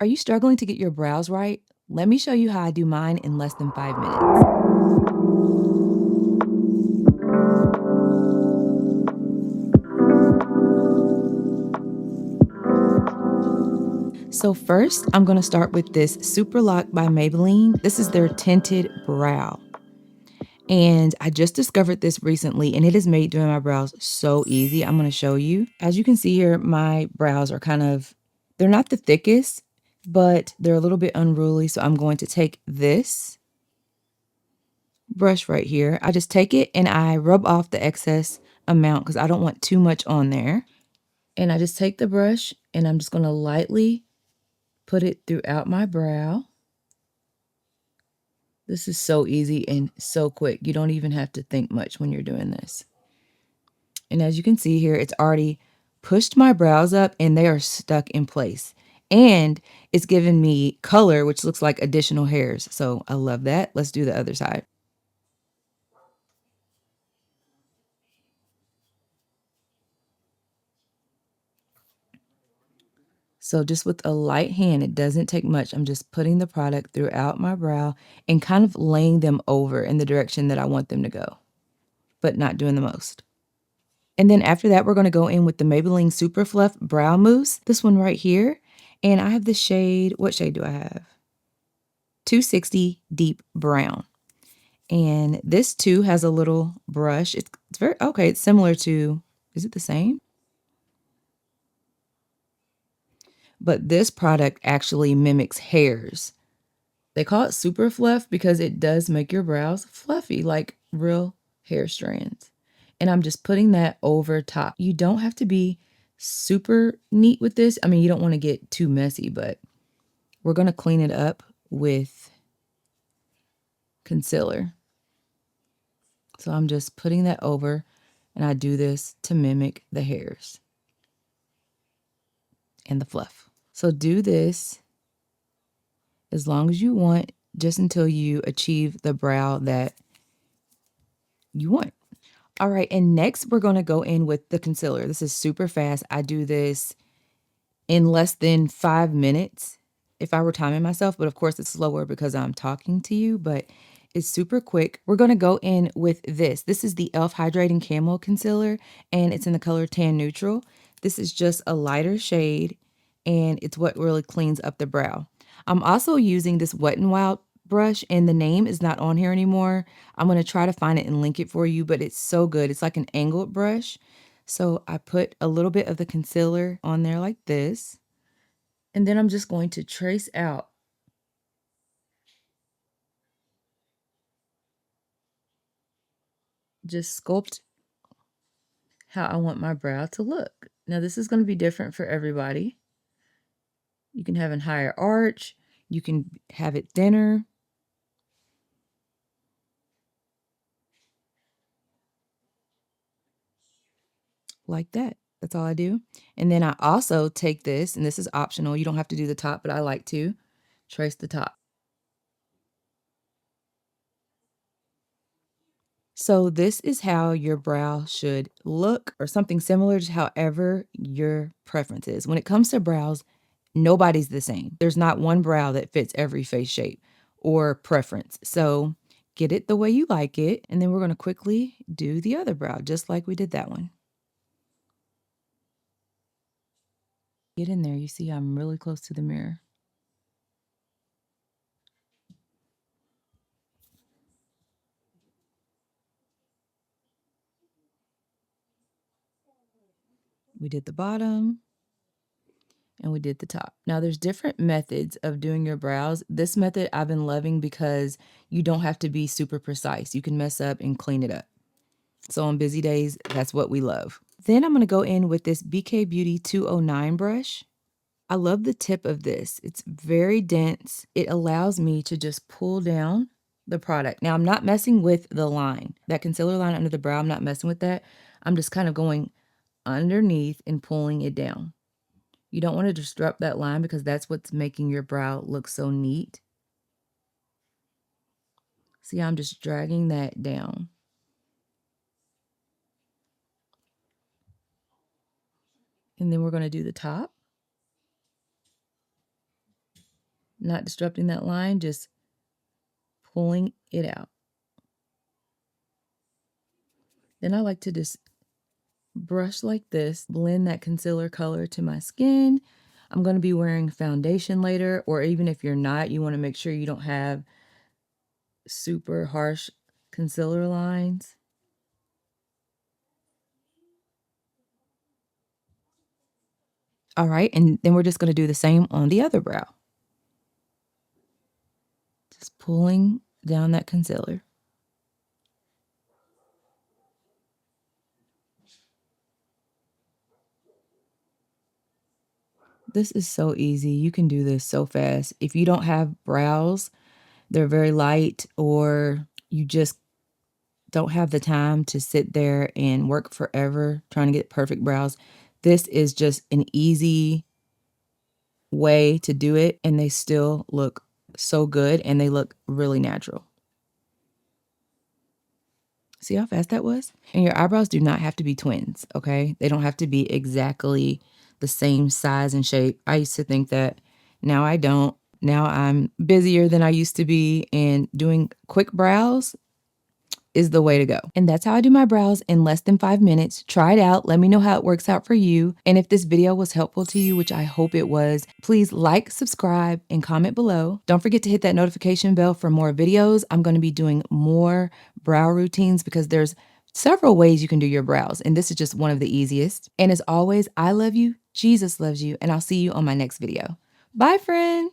Are you struggling to get your brows right? Let me show you how I do mine in less than 5 minutes. So first, I'm going to start with this Super Lock by Maybelline. This is their tinted brow. And I just discovered this recently, and it has made doing my brows so easy. I'm going to show you. As you can see here, my brows are they're not the thickest, but they're a little bit unruly. So I'm going to take this brush right here. I just take it and I rub off the excess amount because I don't want too much on there. And I just take the brush and I'm just going to lightly put it throughout my brow. This is so easy and so quick. You don't even have to think much when you're doing this. And as you can see here, it's already pushed my brows up and they are stuck in place. And it's given me color, which looks like additional hairs. So I love that. Let's do the other side. So just with a light hand, it doesn't take much. I'm just putting the product throughout my brow and kind of laying them over in the direction that I want them to go, but not doing the most. And then after that, we're going to go in with the Maybelline Superfluff Brow Mousse, this one right here. And I have the shade, what shade do I have? 260 Deep Brown. And this too has a little brush. It's very, okay, it's similar to, is it the same? But this product actually mimics hairs. They call it super fluff because it does make your brows fluffy like real hair strands. And I'm just putting that over top. You don't have to be super neat with this. I mean, you don't want to get too messy, but we're going to clean it up with concealer. So I'm just putting that over and I do this to mimic the hairs and the fluff. So do this as long as you want, just until you achieve the brow that you want. All right, and next we're going to go in with the concealer. This is super fast. I do this in less than 5 minutes if I were timing myself, but of course it's slower because I'm talking to you, but it's super quick. We're going to go in with this. This is the e.l.f. Hydrating Camo Concealer, and it's in the color Tan Neutral. This is just a lighter shade, and it's what really cleans up the brow. I'm also using this Wet n Wild brush, and the name is not on here anymore. I'm going to try to find it and link it for you, but it's so good. It's like an angled brush. So I put a little bit of the concealer on there like this, and then I'm just going to trace out. Just sculpt how I want my brow to look. Now this is going to be different for everybody. You can have a higher arch, you can have it thinner. Like that. That's all I do. And then I also take this, and this is optional. You don't have to do the top, but I like to trace the top. So this is how your brow should look, or something similar to however your preference is. When it comes to brows, nobody's the same. There's not one brow that fits every face shape or preference. So get it the way you like it. And then we're going to quickly do the other brow, just like we did that one. Get in there. You see, I'm really close to the mirror. We did the bottom and we did the top. Now there's different methods of doing your brows. This method I've been loving because you don't have to be super precise. You can mess up and clean it up. So on busy days, that's what we love. Then I'm going to go in with this BK Beauty 209 brush. I love the tip of this. It's very dense. It allows me to just pull down the product. Now I'm not messing with the line. That concealer line under the brow, I'm not messing with that. I'm just kind of going underneath and pulling it down. You don't want to disrupt that line because that's what's making your brow look so neat. See, I'm just dragging that down. And then we're going to do the top. not disrupting that line, just pulling it out. Then I like to just brush like this, blend that concealer color to my skin. I'm going to be wearing foundation later, or even if you're not, you want to make sure you don't have super harsh concealer lines. All right, and then we're just going to do the same on the other brow. Just pulling down that concealer. This is so easy. You can do this so fast. If you don't have brows, they're very light, or you just don't have the time to sit there and work forever trying to get perfect brows, this is just an easy way to do it, and they still look so good and they look really natural. See how fast that was? And your eyebrows do not have to be twins, okay? They don't have to be exactly the same size and shape. I used to think that. Now I don't. Now I'm busier than I used to be, and doing quick brows is the way to go. And that's how I do my brows in less than 5 minutes. Try it out. Let me know how it works out for you. And if this video was helpful to you, which I hope it was, please like, subscribe, and comment below. Don't forget to hit that notification bell for more videos. I'm going to be doing more brow routines because there's several ways you can do your brows, and this is just one of the easiest. And as always, I love you, Jesus loves you, and I'll see you on my next video. Bye, friend.